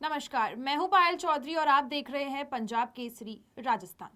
नमस्कार, मैं हूं पायल चौधरी और आप देख रहे हैं पंजाब केसरी राजस्थान।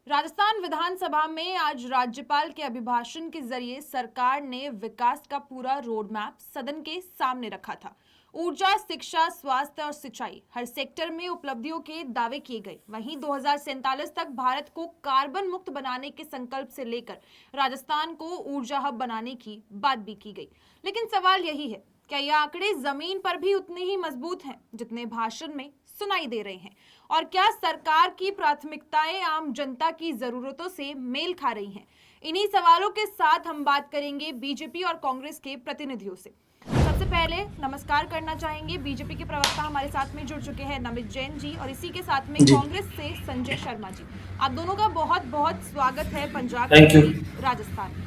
राजस्थान विधानसभा में आज राज्यपाल के अभिभाषण के जरिए सरकार ने विकास का पूरा रोड मैप सदन के सामने रखा था। ऊर्जा, शिक्षा, स्वास्थ्य और सिंचाई हर सेक्टर में उपलब्धियों के दावे किए गए। वहीं 2047 तक भारत को कार्बन मुक्त बनाने के संकल्प से लेकर राजस्थान को ऊर्जा हब बनाने की बात भी की गई। लेकिन सवाल यही है, क्या ये आंकड़े जमीन पर भी उतने ही मजबूत हैं जितने भाषण में सुनाई दे रहे हैं? और क्या सरकार की प्राथमिकताएं आम जनता की जरूरतों से मेल खा रही हैं? इन्हीं सवालों के साथ हम बात करेंगे बीजेपी और कांग्रेस के प्रतिनिधियों से। सबसे पहले नमस्कार करना चाहेंगे, बीजेपी के प्रवक्ता हमारे साथ में जुड़ चुके हैं नमित जैन जी, और इसी के साथ में जी। कांग्रेस से संजय शर्मा जी। आप दोनों का बहुत बहुत स्वागत है पंजाब थैंक यू। राजस्थान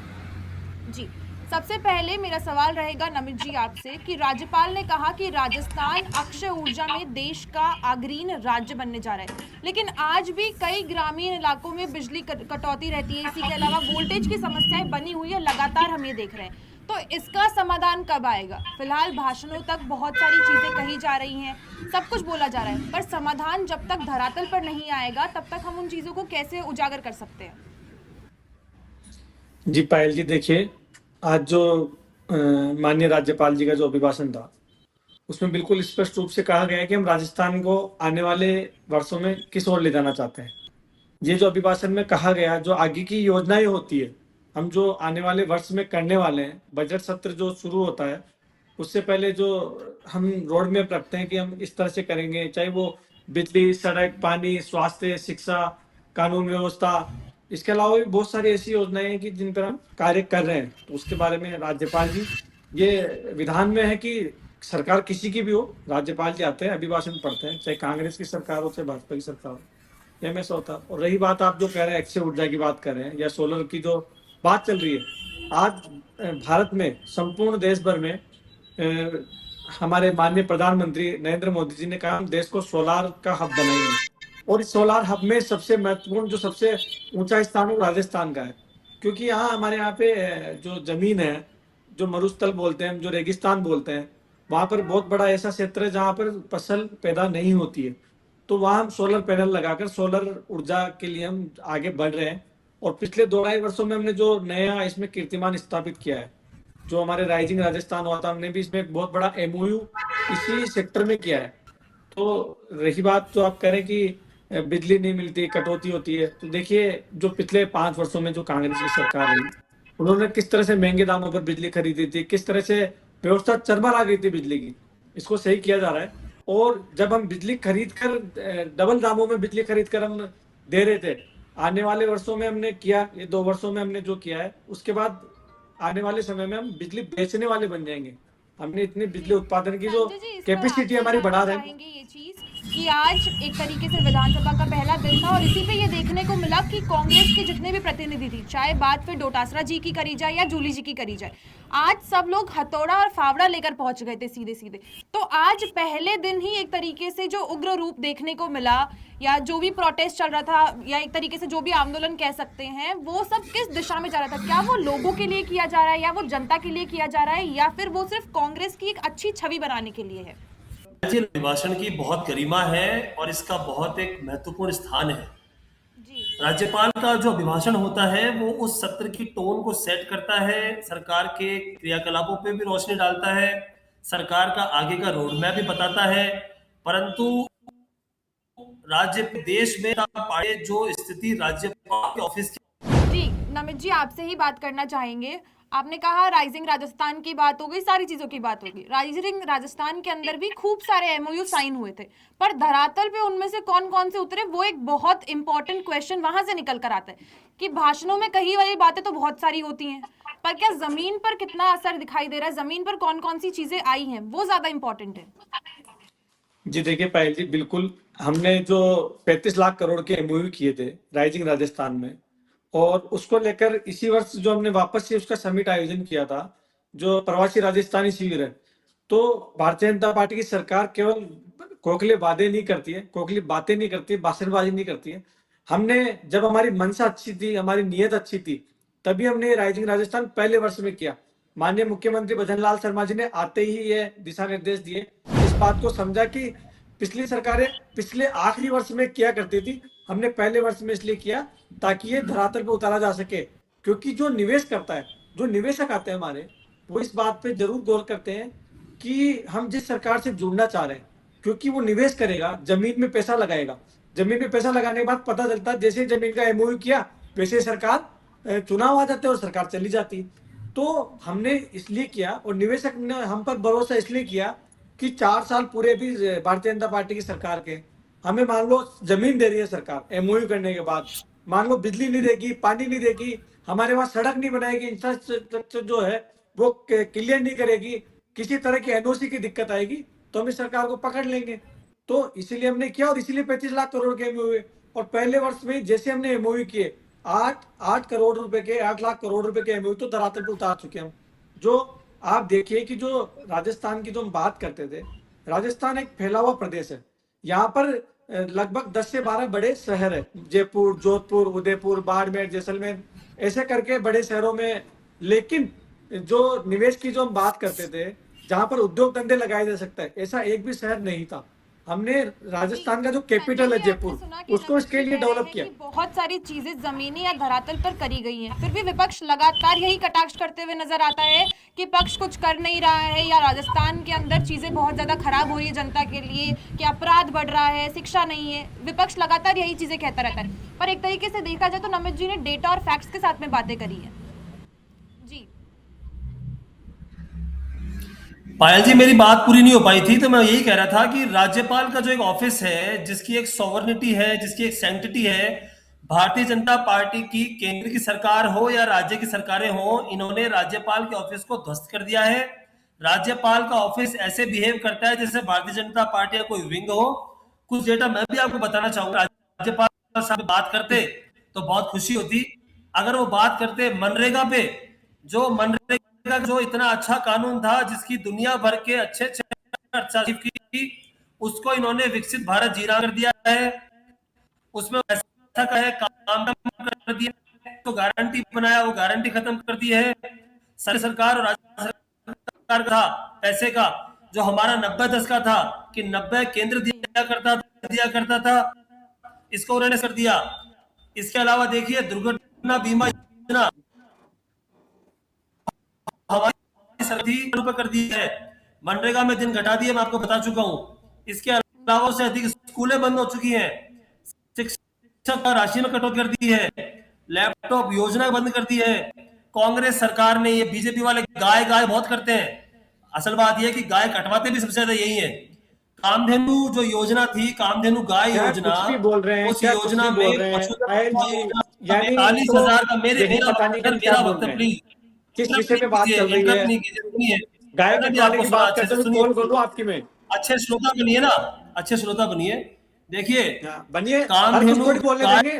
जी। सबसे पहले मेरा सवाल रहेगा नमित जी आपसे कि राज्यपाल ने कहा कि राजस्थान अक्षय ऊर्जा में देश का अग्रणी राज्य बनने जा रहा है, लेकिन आज भी कई ग्रामीण इलाकों में बिजली कटौती रहती है। इसी के अलावा वोल्टेज की समस्याएं बनी हुई है, लगातार हम ये देख रहे हैं। तो इसका समाधान कब आएगा? फिलहाल भाषणों तक बहुत सारी चीजें कही जा रही हैं, सब कुछ बोला जा रहा है, पर समाधान जब तक धरातल पर नहीं आएगा तब तक हम उन चीजों को कैसे उजागर कर सकते हैं? जी पायल जी, देखिए, आज जो माननीय राज्यपाल जी का जो अभिभाषण था, उसमें बिल्कुल स्पष्ट रूप से कहा गया है कि हम राजस्थान को आने वाले वर्षों में किस ओर ले जाना चाहते हैं। ये जो अभिभाषण में कहा गया, जो आगे की योजनाएं होती है, हम जो आने वाले वर्ष में करने वाले हैं, बजट सत्र जो शुरू होता है, उससे पहले जो हम रोड मैप रखते हैं कि हम इस तरह से करेंगे, चाहे वो बिजली, सड़क, पानी, स्वास्थ्य, शिक्षा, कानून व्यवस्था, इसके अलावा भी बहुत सारी ऐसी योजनाएं हैं कि जिन पर हम कार्य कर रहे हैं। तो उसके बारे में राज्यपाल जी, ये विधान में है कि सरकार किसी की भी हो, राज्यपाल जी आते हैं, अभिभाषण पढ़ते हैं, चाहे कांग्रेस की सरकार हो, चाहे भाजपा की सरकार हो, एमएस होता। और रही बात, आप जो कह रहे हैं अक्षय ऊर्जा की बात कर रहे हैं या सोलर की जो बात चल रही है, आज भारत में, संपूर्ण देश भर में हमारे माननीय प्रधानमंत्री नरेंद्र मोदी जी ने कहा हम देश को सोलार का हब बनाएंगे। और इस सोलार हब में सबसे महत्वपूर्ण, जो सबसे ऊंचा स्थान वो राजस्थान का है, क्योंकि यहाँ हमारे यहाँ पे जो जमीन है, जो मरुस्थल बोलते हैं, जो रेगिस्तान बोलते हैं, वहां पर बहुत बड़ा ऐसा क्षेत्र है जहाँ पर फसल पैदा नहीं होती है। तो वहां हम सोलर पैनल लगाकर सोलर ऊर्जा के लिए हम आगे बढ़ रहे हैं। और पिछले 2-2.5 वर्षों में हमने जो नया इसमें कीर्तिमान स्थापित किया है, जो हमारे राइजिंग राजस्थान हुआ था, हमने भी इसमें एक बहुत बड़ा एमओयू इसी सेक्टर में किया है। तो रही बात, जो आप कह रहे हैं कि बिजली नहीं मिलती, कटौती होती है, तो देखिए, जो पिछले 5 वर्षों में जो कांग्रेस की सरकार रही, उन्होंने किस तरह से महंगे दामों पर बिजली खरीदी थी, किस तरह से व्यवस्था चरमरा गई थी बिजली की, इसको सही किया जा रहा है। और जब हम बिजली खरीद कर, डबल दामों में बिजली खरीद कर हम दे रहे थे, आने वाले वर्षों में हमने किया, ये 2 वर्षों में हमने जो किया है, उसके बाद आने वाले समय में हम बिजली बेचने वाले बन जाएंगे। हमने इतनी बिजली उत्पादन की जो संजय जी, इस पर कैपेसिटी आपसे हमारी बढ़ा जानना रहे हैं। चाहेंगे ये चीज कि आज एक तरीके से विधानसभा का पहला दिन था और इसी पे ये देखने को मिला कि कांग्रेस के जितने भी प्रतिनिधि थी, चाहे बात फिर डोटासरा जी की करी जाए या जूली जी की करी जाए, आज सब लोग हथौड़ा और फावड़ा लेकर पहुंच गए थे सीधे सीधे। तो आज पहले दिन ही एक तरीके से जो उग्र रूप देखने को मिला, या जो भी प्रोटेस्ट चल रहा था, या एक तरीके से जो भी आंदोलन कह सकते हैं, वो सब किस दिशा में जा रहा था? क्या वो लोगों के लिए किया जा रहा है, या वो जनता के लिए किया जा रहा है, या फिर वो सिर्फ कांग्रेस की एक अच्छी छवि बनाने के लिए है? अभिभाषण की बहुत गरिमा है और इसका बहुत एक महत्वपूर्ण स्थान है। जी राज्यपाल का जो अभिभाषण होता है वो उस सत्र की टोन को सेट करता है, सरकार के क्रियाकलापों पे भी रोशनी डालता है, सरकार का आगे का रोड मैप भी बताता है। परंतु राज्य देश में पाए जो स्थिति राज्यपाल के ऑफिस की। जी नमित जी, आपसे ही बात करना चाहेंगे। आपने कहा राइजिंग राजस्थान की बात हो गई, सारी चीजों की बात होगी। राइजिंग राजस्थान के अंदर भी खूब सारे एमओयू साइन हुए थे, पर धरातल पे उनमें से कौन कौन से उतरे, वो एक बहुत इंपॉर्टेंट क्वेश्चन वहां से निकल कर आता है कि भाषणों में कही वाली बातें तो बहुत सारी होती हैं, पर क्या जमीन पर कितना असर दिखाई दे रहा है, जमीन पर कौन कौन सी चीजें आई हैं, वो ज्यादा इंपॉर्टेंट है। जी देखिए पायल जी, बिल्कुल, हमने जो 35 लाख करोड़ के एमओयू किए थे राइजिंग राजस्थान में, और उसको लेकर इसी वर्ष जो हमने वापस से उसका समिट आयोजन किया था, जो प्रवासी राजस्थानी शिविर है। तो भारतीय जनता पार्टी की सरकार केवल खोखले वादे नहीं करती है, खोखली बातें नहीं करती है, भाषणबाजी नहीं करती है। हमने, जब हमारी मंशा अच्छी थी, हमारी नीयत अच्छी थी, तभी हमने राइजिंग राजस्थान पहले वर्ष में किया। माननीय मुख्यमंत्री भजन लाल शर्मा जी ने आते ही ये दिशा निर्देश दिए, इस बात को समझा कि पिछली सरकारें पिछले आखिरी वर्ष में किया करती थी, हमने पहले वर्ष में इसलिए किया ताकि ये धरातल पर उतारा जा सके। क्योंकि जो निवेश करता है, जो निवेशक आते हैं हमारे, वो इस बात पे जरूर गौर करते हैं कि हम जिस सरकार से जुड़ना चाह रहे हैं, क्योंकि वो निवेश करेगा, जमीन में पैसा लगाएगा। जमीन में पैसा लगाने के बाद पता चलता है जैसे जमीन का एमओयू किया वैसे सरकार चुनाव आ जाते और सरकार चली जाती। तो हमने इसलिए किया और निवेशक ने हम पर भरोसा इसलिए किया कि 4 साल पूरे भी भारतीय जनता पार्टी की सरकार के, हमें मान लो जमीन दे रही है सरकार एमओयू करने के बाद, मान लो बिजली नहीं देगी, पानी नहीं देगी, हमारे वहां सड़क नहीं बनाएगी, इंफ्रास्ट्रक्चर जो है वो क्लियर नहीं करेगी, किसी तरह की एनओसी की दिक्कत आएगी तो हम इस सरकार को पकड़ लेंगे। तो इसीलिए हमने किया और इसीलिए 35 लाख करोड़ के एमओयू हुए। और पहले वर्ष में जैसे हमने एमओयू किए 8 करोड़ रुपए के 8 लाख करोड़ रुपए के एमओयू तो धरातल पर उतार चुके हम। जो आप देखिए कि जो राजस्थान की जो हम बात करते थे, राजस्थान एक फैला हुआ प्रदेश है। यहाँ पर लगभग 10 से 12 बड़े शहर है, जयपुर, जोधपुर, उदयपुर, बाड़मेर, जैसलमेर, ऐसे करके बड़े शहरों में। लेकिन जो निवेश की जो हम बात करते थे, जहां पर उद्योग धंधे लगाए जा सकता है, ऐसा एक भी शहर नहीं था। हमने राजस्थान का जो कैपिटल है जयपुर, उसको इसके लिए डेवलप किया। बहुत सारी चीजें जमीनी या धरातल पर करी गई हैं, फिर भी विपक्ष लगातार यही कटाक्ष करते हुए नजर आता है कि पक्ष कुछ कर नहीं रहा है या राजस्थान के अंदर चीजें बहुत ज्यादा खराब हो रही है जनता के लिए, कि अपराध बढ़ रहा है, शिक्षा नहीं है। विपक्ष लगातार यही चीजें कहता रहता है। पर एक तरीके से देखा जाए तो नमित जी ने डेटा और फैक्ट्स के साथ में बातें करी है। जी पायल जी, मेरी बात पूरी नहीं हो पाई थी, तो मैं यही कह रहा था कि राज्यपाल का जो एक ऑफिस है, जिसकी एक सॉवरनिटी है, जिसकी एक सैंक्टिटी है, भारतीय जनता पार्टी की केंद्र की सरकार हो या राज्य की सरकारें हो, इन्होंने राज्यपाल के ऑफिस को ध्वस्त कर दिया है। राज्यपाल का ऑफिस ऐसे बिहेव करता है जैसे भारतीय जनता पार्टी का कोई विंग हो। कुछ डेटा मैं भी आपको बताना चाहूंगा। राज्यपाल साहब बात करते तो बहुत खुशी होती अगर वो बात करते मनरेगा पे, जो मनरेगा जो इतना अच्छा कानून था, जिसकी दुनिया भर के अच्छे चर्चा की, उसको इन्होंने विकसित भारत जीरा कर दिया है। उसमें ऐसा का है काम कर दिया, तो गारंटी बनाया, वो गारंटी खत्म कर दी है। सरकार और राज्य सरकार का पैसे का जो हमारा 90-10 का था कि 90 केंद्र दिया करता था, इसको उन्होंने कर दिया। इसके अलावा देखिए दुर्घटना बीमा योजना हमारी सरदी रुपए कर दी है। मनरेगा में दिन घटा दिए, मैं आपको बता चुका हूं। इसके अलावा से अधिक स्कूलें बंद हो चुकी हैं, शिक्षक राशि में कटौती कर दी है, लैपटॉप योजना बंद कर दी है। कांग्रेस सरकार ने, ये बीजेपी वाले गाय गाय बहुत करते हैं, असल बात यह है कि गाय कटवाते भी सबसे ज्यादा यही है। कामधेनु जो योजना थी, कामधेनु गाय योजना, बोल रहे हैं, उस योजना में 40,000 का मेरा वक्त प्लीज किस विषय पे बात चल रही है? गाय कटवाने की बात करते हैं, कौन बोलूं आपकी में? अच्छे श्रोता बनिए ना, अच्छे श्रोता बनिए। देखिए बनिए, हर कुछ थोड़ी बोलने देंगे,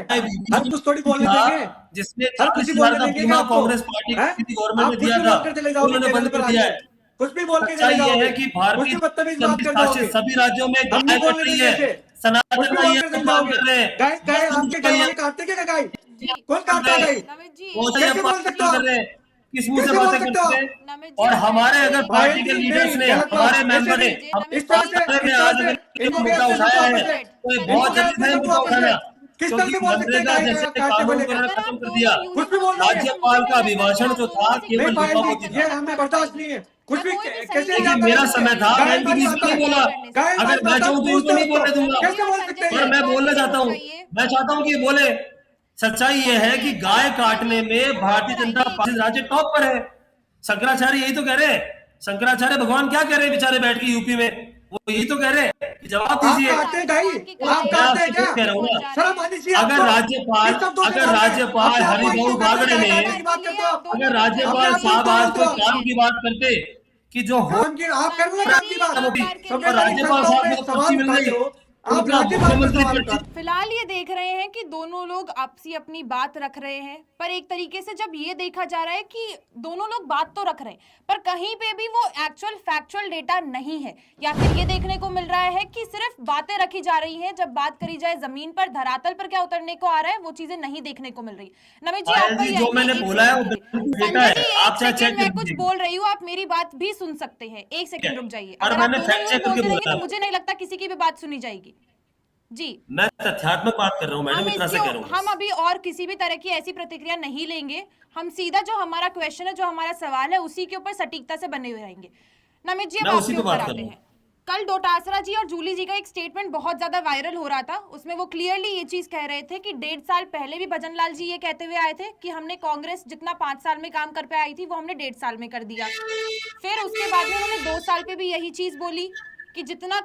हर कुछ थोड़ी बोलने देंगे, जिसमें हर कुछ बोलने देंगे। कांग्रेस पार्टी की गवर्नमेंट ने दिया था, उन्होंने बंद कर दिया है। कुछ भी बोल के चले जाओगे कि भारतीय शासित सभी राज्यों में गाय कट रही है, सनातन का ये काम कर रहे हैं। गाय आपके गाय वाले काटते क्या? गाय कौन काटता है? कैसे बोल सकते हो? किस मुंह से बातें करते हैं? और हमारे अगर पार्टी के लीडर्स ने, हमारे मेंबर ने इस तरह में आज मुद्दा उठाया है, तो ये बहुत जल्दी है मुद्दा उठाना, क्योंकि मनरेगा जैसे कानून को खत्म कर दिया। राज्यपाल का अभिभाषण जो था केवल हमें बर्दाश्त नहीं है। कुछ भी कैसे? मेरा समय था, मैं नहीं बोला, अगर मैं चाहूँ तो उनको नहीं बोलने दूंगा, और मैं बोलना चाहता हूँ, मैं चाहता हूँ कि बोले। सच्चाई यह है कि गाय काटने में भारतीय जनता पार्टी राज्य टॉप पर है। शंकराचार्य यही तो कह रहे हैं, शंकराचार्य भगवान क्या कह रहे हैं बेचारे बैठ के यूपी में, वो यही तो कह रहे हैं कि जवाब दीजिए। अगर राज्यपाल हरिभाऊ बागड़े ने, अगर राज्यपाल साहब आज कोई काम की बात करते कि जो हो, आप कर रहे हैं काम की बात, राज्यपाल साहब को पर्ची मिल रही, आप राज्यपाल पर मुख्यमंत्री सवाल पर उठा। फिलहाल ये देख रहे हैं कि दोनों लोग आपसी अपनी बात रख रहे हैं, पर एक तरीके से जब ये देखा जा रहा है कि दोनों लोग बात तो रख रहे हैं पर कहीं पे भी वो एक्चुअल फैक्चुअल डेटा नहीं है, या फिर ये देखने को मिल रहा है कि सिर्फ बातें रखी जा रही हैं, जब बात करी जाए जमीन पर धरातल पर क्या उतरने को आ रहा है वो चीजें नहीं देखने को मिल रही। नमित जी पायल आपका जी, ये जो मैंने एक बोला है वो सेकंड रुकिए। बिल्कुल डेटा संजय है, जी आप एक चाहे चेक सेकंड, मैं कर कुछ लीजिए। बोल रही हूँ, आप मेरी बात भी सुन सकते हैं। एक सेकंड रुक जाइए। और अगर आप मैंने दोनों फैक्ट लोग चेक करके बोलते रहेंगे बोला तो मुझे नहीं लगता किसी की भी बात सुनी जाएगी। जी, मैं तथ्यात्मक बात कर रहा हूँ मैडम, इतना से कह रहा हूँ हम बस। अभी और किसी भी तरह की ऐसी प्रतिक्रिया नहीं लेंगे। हम सीधा जो हमारा क्वेश्चन है, जो हमारा सवाल है, उसी के ऊपर सटीकता से बने हुए रहेंगे। नमित जी अब मैं उसी आपके पे ऊपर बात कर आते रहा हूँ। हैं। कल डोटासरा जी और जूली जी का एक स्टेटमेंट बहुत ज्यादा वायरल हो रहा था। उसमें वो क्लियरली ये चीज कह रहे थे कि 1.5 साल पहले भी भजन लाल जी ये कहते हुए आए थे कि हमने कांग्रेस जितना 5 साल में काम कर पे आई थी वो हमने 1.5 साल में कर दिया। फिर उसके बाद में उन्होंने 2 साल पे भी यही चीज बोली कि जितना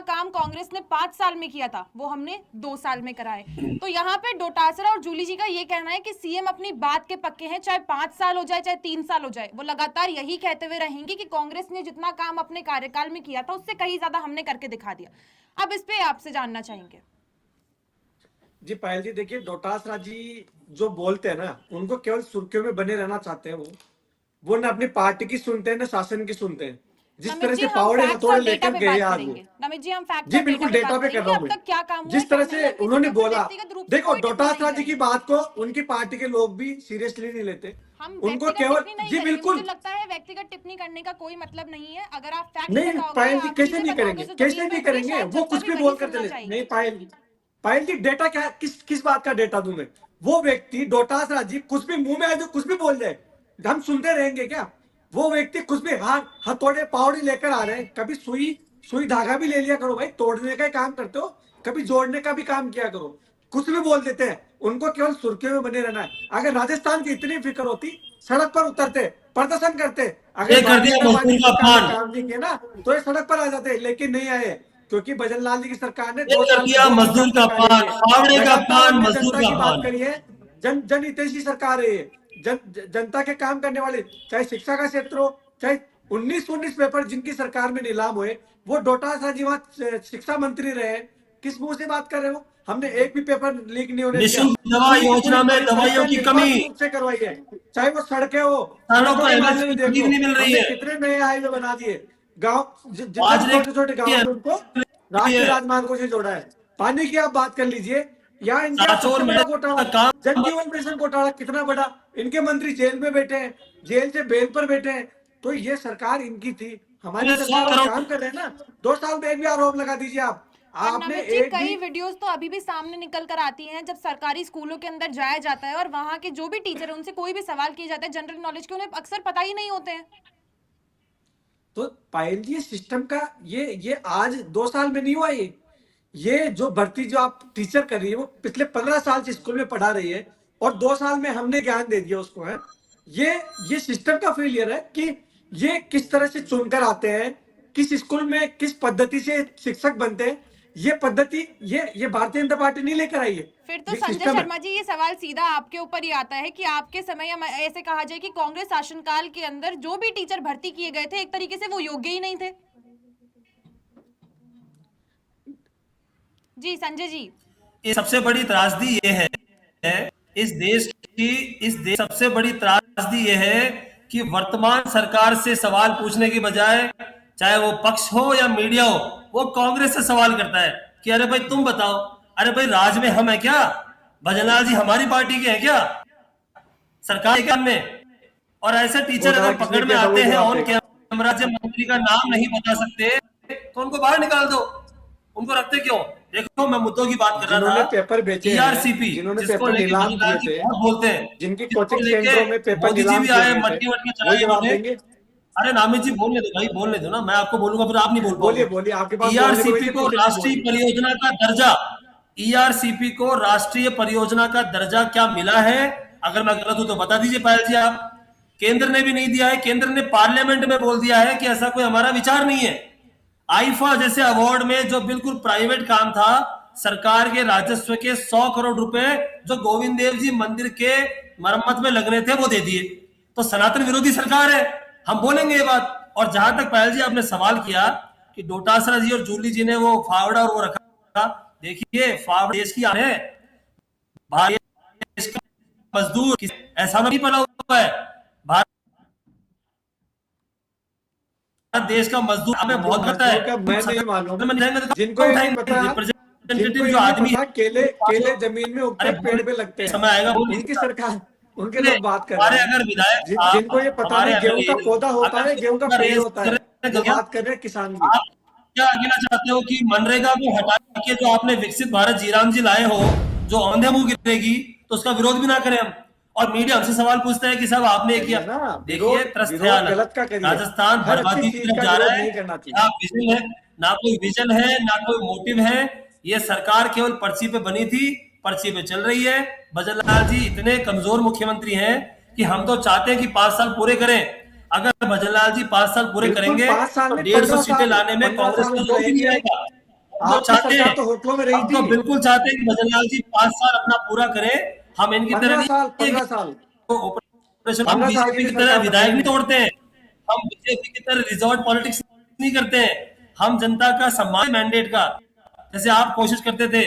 काम कांग्रेस ने 5 साल में किया था वो हमने 2 साल में कराए। तो यहाँ पे डोटासरा और जूली जी का ये कहना है कि सीएम अपनी बात के पक्के हैं, चाहे 5 साल हो जाए चाहे 3 साल हो जाए, वो लगातार यही कहते हुए रहेंगे कि कांग्रेस ने जितना काम अपने कार्यकाल में किया था उससे कहीं ज्यादा हमने करके दिखा दिया। अब इस पे आपसे जानना चाहेंगे। जी पायल जी, देखिए डोटासरा जी जो बोलते हैं ना, उनको केवल सुर्खियों में बने रहना चाहते हैं। वो ना अपनी पार्टी की सुनते हैं ना शासन की सुनते हैं। जिस नमित तरह जी से हम पावड़े फैक्ट्स हथौड़े और डेटा लेकर पे गए बात आज वो। करेंगे। नमित जी हम फैक्ट्स जी और बिल्कुल डेटा पे डेटा बात पे कर करेंगे। रहा अब हूँ तक क्या काम मैं। हुआ है, जिस तरह फाइनल से किसी उन्होंने के ऊपर बोला, व्यक्तिगत रूप से देखो कोई टिप्पणी डोटासरा नहीं जी की करेंगे। बात को उनकी पार्टी के लोग भी सीरियसली नहीं लेते। हम उनको व्यक्तिगत केवल टिप्पणी नहीं जी करेंगे। बिल्कुल मुझे लगता है व्यक्तिगत टिप्पणी करने का कोई मतलब नहीं है। अगर आप फैक्ट्स नहीं। बताओगे पायल या जी आप कैसे चीजें नहीं बताओगे करेंगे, जो कैसे जमीन नहीं पे उतरी, करेंगे? शायद वो जनता कुछ भी भी वही बोल कर सुनना चले नहीं। चाहेगी। पायल जी, पायल जी डेटा क्या, किस बात का डेटा दूं मैं? वो व्यक्ति डोटासरा जी कुछ भी मुंह में आए तो कुछ भी बोल जाए, हम सुनते रहेंगे क्या? वो व्यक्ति कुछ भी हाथ हथौड़े पावड़ी लेकर आ रहे हैं। कभी सुई सुई धागा भी ले लिया करो भाई, तोड़ने का ही काम करते हो, कभी जोड़ने का भी काम किया करो। कुछ भी बोल देते हैं, उनको केवल सुर्खियों में बने रहना है। अगर राजस्थान की इतनी फिक्र होती, सड़क पर उतरते, प्रदर्शन करते। अगर ये कर भारतीय दिया जनता पार्टी मजदूर की का सरकार ने अपमान, काम नहीं किया ना, तो ये सड़क पर आ जाते, लेकिन नहीं आए। क्योंकि भजन लाल जी की सरकार ने ये दो कर साल में दिया 2 घंटा मजदूर का कार्य अपमान, किए। फावड़े का लगातार अपमान, हमने मजदूर जनता का की बात अपमान। करी है। जन हितैषी सरकार है ये। जनता के काम करने वाले, चाहे शिक्षा का क्षेत्र हो, चाहे 19 पेपर जिनकी सरकार में नीलाम हुए, वो डोटासरा जी वहां शिक्षा मंत्री रहे। किस मुंह से बात कर रहे हो? हमने एक भी पेपर लीक नहीं होने दिया। निःशुल्क दवा पूरी की पूरी योजना में दवाइयों परीक्षा की कमी, निष्पक्ष रूप से करवाई है। चाहे वो सड़कें हो, किसानों सड़कों को के मामले एमएसपी में देख खरीद लो, नहीं मिल रही हमने है, कितने नए हाईवे बना दिए। गांव जितने भी बाजरे छोटे छोटे गांव की है उनको है, राष्ट्रीय राजमार्गों से जोड़ा है। पानी की आप बात कर लीजिए, यहाँ इनके यहाँ सांचौर सबसे बड़ा मेडिकल घोटाला का काम, जन जीवन मिशन घोटाला कितना बड़ा। इनके मंत्री जेल में बैठे हैं, जेल से बेल पर बैठे हैं। तो ये सरकार इनकी थी, हमारी 100 सरकार अब करोड़ काम कर रहे हैं ना। 2 साल में एक भी आरोप लगा दीजिए आप। और आपने नमित जी एक कई भी वीडियोस तो अभी भी सामने निकल कर आती हैं जब सरकारी स्कूलों के अंदर जाया जाता है और वहां के जो भी टीचर है उनसे कोई भी सवाल किए जाते हैं जनरल नॉलेज के, उन्हें अक्सर पता ही नहीं होते हैं। तो पायल जी सिस्टम का ये आज 2 साल में नहीं हुआ। ये जो भर्ती जो आप टीचर कर रही है वो पिछले 15 साल से स्कूल में पढ़ा रही है, और 2 साल में हमने ज्ञान दे दिया उसको है। ये सिस्टम का फेलियर है कि ये किस तरह से चुनकर आते हैं, किस स्कूल में किस पद्धति से शिक्षक बनते हैं। ये पद्धति ये भारतीय जनता पार्टी नहीं लेकर आई है। फिर तो ये संजय सिस्टम है। शर्मा जी ये सवाल सीधा आपके ऊपर ही आता है कि आपके समय या ऐसे कहा जाए कि कांग्रेस शासनकाल के अंदर जो भी टीचर भर्ती किए गए थे एक तरीके से वो योग्य ही नहीं थे। जी संजय जी। ये सबसे बड़ी त्रासदी ये है सबसे बड़ी त्रासदी ये है कि वर्तमान सरकार से सवाल पूछने की बजाय, चाहे वो पक्ष हो या मीडिया हो, वो कांग्रेस से सवाल करता है कि अरे भाई तुम बताओ, अरे भाई राज में हम है क्या? भजनलाल जी हमारी पार्टी के हैं क्या सरकार के काम में? और ऐसे टीचर अगर पकड़ में आते हैं ऑन कैमरा, जब मंत्री का नाम नहीं बता सकते तो उनको बाहर निकाल दो, उनको रखते क्यों? देखो मैं मुद्दों की बात कर रहा जिन्होंने था। पेपर बेचे हैं, ईआरसीपी जिन्होंने जिसको पेपर लेके नीलाम भजनलाल किए जी थे, बहुत बोलते हैं, जिनकी जिसको कोचिंग लेके सेंटरों में पेपर मोदी जी नीलाम भी किए आए, गए थे, मटके वटके वो चलाए जवाब उन्होंने। देंगे। अरे नामित जी बोलने दो भाई, बोलने दो ना, मैं आपको बोलूंगा फिर आप नहीं बोल बोलिए पाओगे। बोलिए, आपके पास बोलने को ईआरसीपी वैसे को कुछ नहीं राष्ट्रीय बोलिए। परियोजना का दर्जा, ईआरसीपी को राष्ट्रीय परियोजना का दर्जा क्या मिला है? अगर मैं गलत हूं तो बता दीजिए पायल जी आप। केंद्र ने भी नहीं दिया है, केंद्र ने पार्लियामेंट में बोल दिया है कि ऐसा कोई हमारा विचार नहीं है। आईफा जैसे अवार्ड में जो बिल्कुल प्राइवेट काम था, सरकार के राजस्व के 100 करोड़ रुपए जो गोविंद देव जी मंदिर के मरम्मत में लगने थे वो दे दिए। तो सनातन विरोधी सरकार है, हम बोलेंगे ये बात। और जहां तक पायल जी आपने सवाल किया कि डोटासरा जी और जूली जी ने वो फावड़ा और वो रखा था। देखिए फावड़ देश की आन है, भारत देश का मजदूर ऐसा नहीं पड़ा हुआ है। भारत देश का मजदूर हमें बहुत करता है। मजदूर का मैं नहीं मालूम, में जाएंगे तो जिनको ये नहीं उठाएंगे। पता, जिनको रिप्रेजेंटेटिव ये जो नहीं आदमी पता, केले केले जमीन में उगते अरे हैं, पेड़ पे लगते हैं, समय आएगा बोल उनकी सरकार, उनके इसलिए लोग बात कर रहे हमारे हैं। अगर विधायक जिनको ये साहब पता हमारे नहीं गेहूं का एमएलए पौधा होता अगर है, गेहूं का पेड़ रेस होता कर है, रहे वो हैं, क्या बात कर रहे हैं किसान की। आप क्या कहना चाहते हो कि मनरेगा को हटा के जो आपने विकसित भारत जीराम जी लाए हो, जो औंधे मुंह गिरेगी, तो उसका विरोध भी ना करें हम। और मीडिया हमसे सवाल पूछता है कि साहब आपने किया। करिए ना, देखिए विरोध त्रस्त है विरोध हालत, गलत का करिए, राजस्थान हर अच्छी बर्बादी की चीज तरफ का जा विरोध रहा है। नहीं करना चाहिए। यहाँ विजन है ना, कोई विजन है ना कोई मोटिव है। ये सरकार केवल पर्ची पे बनी थी, पर्ची पे चल रही है। भजनलाल जी इतने कमजोर मुख्यमंत्री हैं कि हम तो चाहते हैं कि 5 साल पूरे करें। अगर भजनलाल जी 5 साल पूरे बिल्कुल, करेंगे 5 साल तो में 150 सीटें लाने में 15 कांग्रेस साल का हम जोर भी नहीं रहेंगे। आएगा। हम तो आपकी चाहते सरकार हैं, तो होटलों में रही हम तो थी। बिल्कुल चाहते हैं कि भजनलाल जी 5 साल अपना पूरा करें। हम इनकी तरह 15 नहीं साल, है 15 कि साल, ऑपरेशन, हम 15 साल की बीजेपी भी की तरह सरकार विधायक नहीं बनाएंगे। तोड़ते हैं। हम बीजेपी की तरह रिजॉर्ट पॉलिटिक्स नहीं करते हैं। हम जनता का सम्मान मैंडेट का, जैसे आप कोशिश करते थे,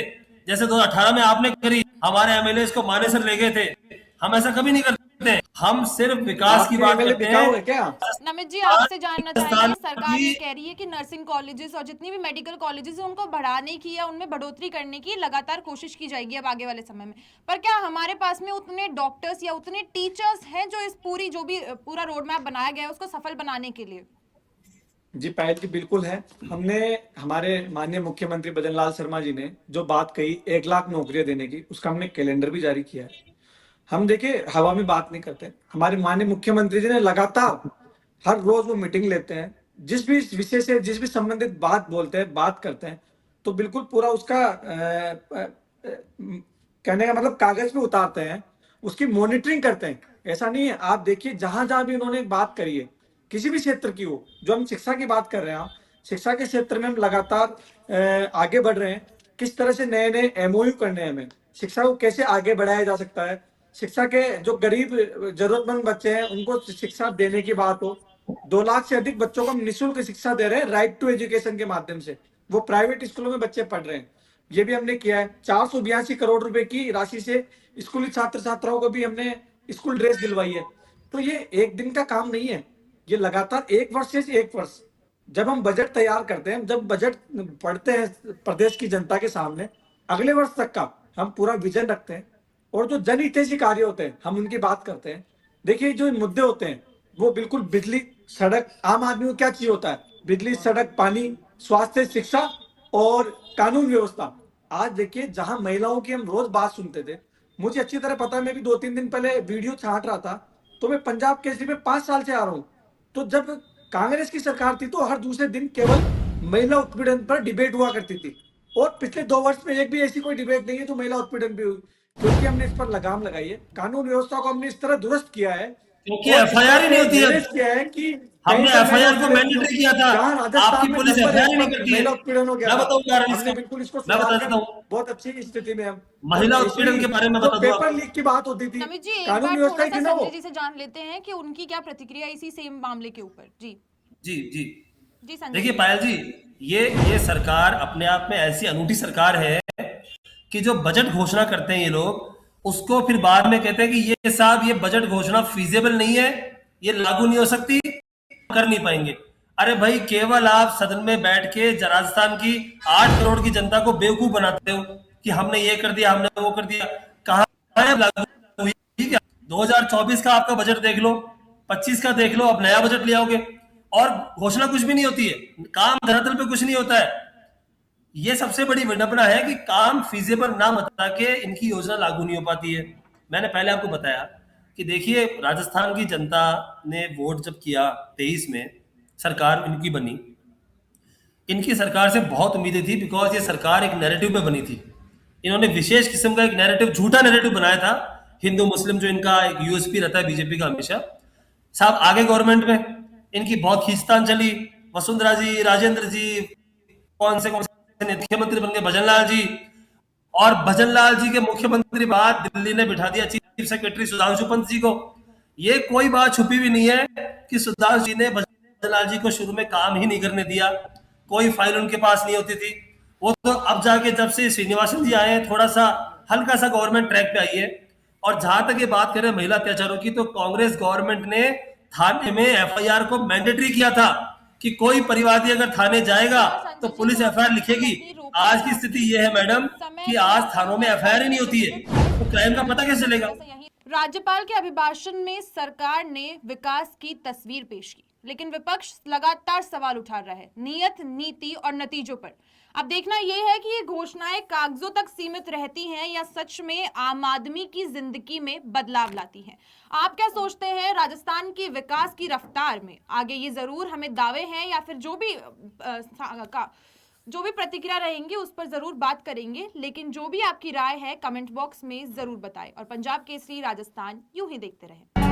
जैसे 2018 में आपने करी, हमारे एमएलए को माने सर ले गए थे। हम ऐसा कभी नहीं करते हैं। हम सिर्फ विकास की आपके बात एमएलए करते बिकाऊ हैं। है क्या? नमित जी, आपसे जानना राजस्थान चाहेंगे, सरकार की ये कह रही है कि नर्सिंग कॉलेजेस और जितनी भी मेडिकल कॉलेजेस हैं उनको बढ़ाने की या उनमें बढ़ोतरी करने की लगातार कोशिश की जाएगी अब आगे वाले समय में, पर क्या हमारे पास में उतने डॉक्टर्स या उतने टीचर्स हैं जो इस पूरी जो भी पूरा रोड मैप बनाया गया है उसको सफल बनाने के लिए? जी पायल जी, बिल्कुल है। हमने, हमारे माननीय मुख्यमंत्री भजनलाल शर्मा जी ने जो बात कही 1 लाख नौकरियां देने की, उसका हमने कैलेंडर भी जारी किया है। हम देखिए हवा में बात नहीं करते, हमारे माननीय मुख्यमंत्री जी ने लगातार हर रोज वो मीटिंग लेते हैं, जिस भी विषय से, जिस भी संबंधित बात बोलते हैं, बात करते हैं, तो बिल्कुल पूरा उसका कहने का मतलब कागज पे उतारते हैं, उसकी मॉनिटरिंग करते हैं। ऐसा नहीं है, आप देखिए जहां जहां भी उन्होंने बात करी है, किसी भी क्षेत्र की हो, जो हम शिक्षा की बात कर रहे हैं, शिक्षा के क्षेत्र में हम लगातार आगे बढ़ रहे हैं। किस तरह से नए नए एमओयू करने हैं, हमें शिक्षा को कैसे आगे बढ़ाया जा सकता है, शिक्षा के जो गरीब जरूरतमंद बच्चे हैं उनको शिक्षा देने की बात हो। 2 लाख से अधिक बच्चों को हम निःशुल्क शिक्षा दे रहे हैं राइट टू एजुकेशन के माध्यम से, वो प्राइवेट स्कूलों में बच्चे पढ़ रहे हैं। ये भी हमने किया है। 482 करोड़ रुपए की राशि से स्कूली छात्र छात्राओं को भी हमने स्कूल ड्रेस दिलवाई है। तो ये एक दिन का काम नहीं है, ये लगातार 1 वर्ष से 1 वर्ष, जब हम बजट तैयार करते हैं, जब बजट पढ़ते हैं प्रदेश की जनता के सामने, अगले वर्ष तक का हम पूरा विजन रखते हैं, और जो जनहितैषी कार्य होते हैं हम उनकी बात करते हैं। देखिए जो मुद्दे होते हैं वो बिल्कुल बिजली, सड़क, आम आदमी को क्या चाहिए होता है, बिजली, सड़क, पानी, स्वास्थ्य, शिक्षा और कानून व्यवस्था। आज देखिए जहां महिलाओं की हम रोज बात सुनते थे, मुझे अच्छी तरह पता है, मैं भी 2-3 दिन पहले वीडियो छाट रहा था, तो मैं पंजाब केसरी में 5 साल से आ रहा हूँ। तो जब कांग्रेस की सरकार थी तो हर दूसरे दिन केवल महिला उत्पीड़न पर डिबेट हुआ करती थी, और पिछले 2 वर्ष में एक भी ऐसी कोई डिबेट नहीं है जो महिला उत्पीड़न भी हुई, क्योंकि हमने इस पर लगाम लगाई है। कानून व्यवस्था को हमने इस तरह दुरुस्त किया है, क्योंकि और एफआईआर ही नहीं होती है। निर्देश किया है कि हमने कहीं पर महिला एफआईआर को उत्पीड़न मैंडेटरी किया था। जहां आपकी राजस्थान में पुलिस नंबर एफआईआर 1 ही नहीं पर करती है। महिला उत्पीड़न हो गया मैं था, बताऊं कारण हमने इसका, बिल्कुल इसको मैं बता सुधार देता कर हूँ। बहुत अच्छी स्थिति में हम। महिला और उत्पीड़न के बारे में जो बता दूं पेपर आपको। लीक की बात होती थी, नमित जी, एक कानून बार व्यवस्था थोड़ा ही सा थी ना वो। संजय जी से जान लेते हैं कि उनकी क्या प्रतिक्रिया इसी सेम मामले के ऊपर। जी जी जी जी संजय देखिए जी। पायल जी, ये सरकार अपने आप में ऐसी अनूठी सरकार है कि जो बजट घोषणा करते हैं ये लोग, उसको फिर बाद में कहते हैं कि ये साहब ये बजट घोषणा फीजेबल नहीं है, ये लागू नहीं हो सकती, कर नहीं पाएंगे। अरे भाई, केवल आप सदन में बैठ के राजस्थान की 8 करोड़ की जनता को बेवकूफ बनाते हो कि हमने ये कर दिया, हमने वो कर दिया। कहाँ है लागू हुई क्या? 2024 का आपका बजट देख लो, 25 का देख लो, अब नया बजट ले आओगे और घोषणा कुछ भी नहीं होती है, काम धरातल पे कुछ नहीं होता है। ये सबसे बड़ी विडंबना है कि काम फीजेबल ना बता के इनकी योजना लागू नहीं हो पाती है। मैंने पहले आपको बताया कि देखिए राजस्थान की जनता ने वोट जब किया 23 में, सरकार इनकी बनी, इनकी सरकार से बहुत उम्मीदें थी, बिकॉज ये सरकार एक नैरेटिव पे बनी थी। इन्होंने विशेष किस्म का एक नैरेटिव, झूठा नैरेटिव बनाया था, हिंदू मुस्लिम, जो इनका एक यूएसपी रहता है बीजेपी का हमेशा। साहब आगे गवर्नमेंट में इनकी बहुत खींचतान चली, वसुंधरा जी, राजेंद्र जी, कौन से मुख्यमंत्री बन गए, भजनलाल जी, और भजनलाल जी के मुख्यमंत्री बाद दिल्ली ने बिठा दिया चीफ सेक्रेटरी सुधांशु पंत जी को। ये कोई बात छुपी भी नहीं है कि सुधांशु जी ने भजनलाल जी को शुरू में काम ही नहीं करने दिया, कोई फाइल उनके पास नहीं होती थी, वो तो अब जाके जब से श्रीनिवासन जी आए हैं थोड़ा सा हल्का सा गवर्नमेंट ट्रैक पे आई है। और जहां तक ये बात करें महिला अत्याचारों की, तो कांग्रेस गवर्नमेंट ने थाने में एफआईआर को मैंडेटरी किया था कि कोई परिवादी अगर थाने जाएगा तो पुलिस एफआईआर लिखेगी। आज की स्थिति ये है मैडम कि आज थानों में एफआईआर ही नहीं होती है, तो क्राइम का पता कैसे चलेगा। राज्यपाल के अभिभाषण में सरकार ने विकास की तस्वीर पेश की, लेकिन विपक्ष लगातार सवाल उठा रहा है नियत, नीति और नतीजों पर। अब देखना यह है कि ये घोषणाएं कागजों तक सीमित रहती हैं या सच में आम आदमी की जिंदगी में बदलाव लाती हैं। आप क्या सोचते हैं राजस्थान की विकास की रफ्तार में? आगे ये जरूर हमें दावे हैं या फिर जो भी प्रतिक्रिया रहेंगी उस पर जरूर बात करेंगे, लेकिन जो भी आपकी राय है कमेंट बॉक्स में जरूर बताएं और पंजाब केसरी राजस्थान यूं ही देखते रहें।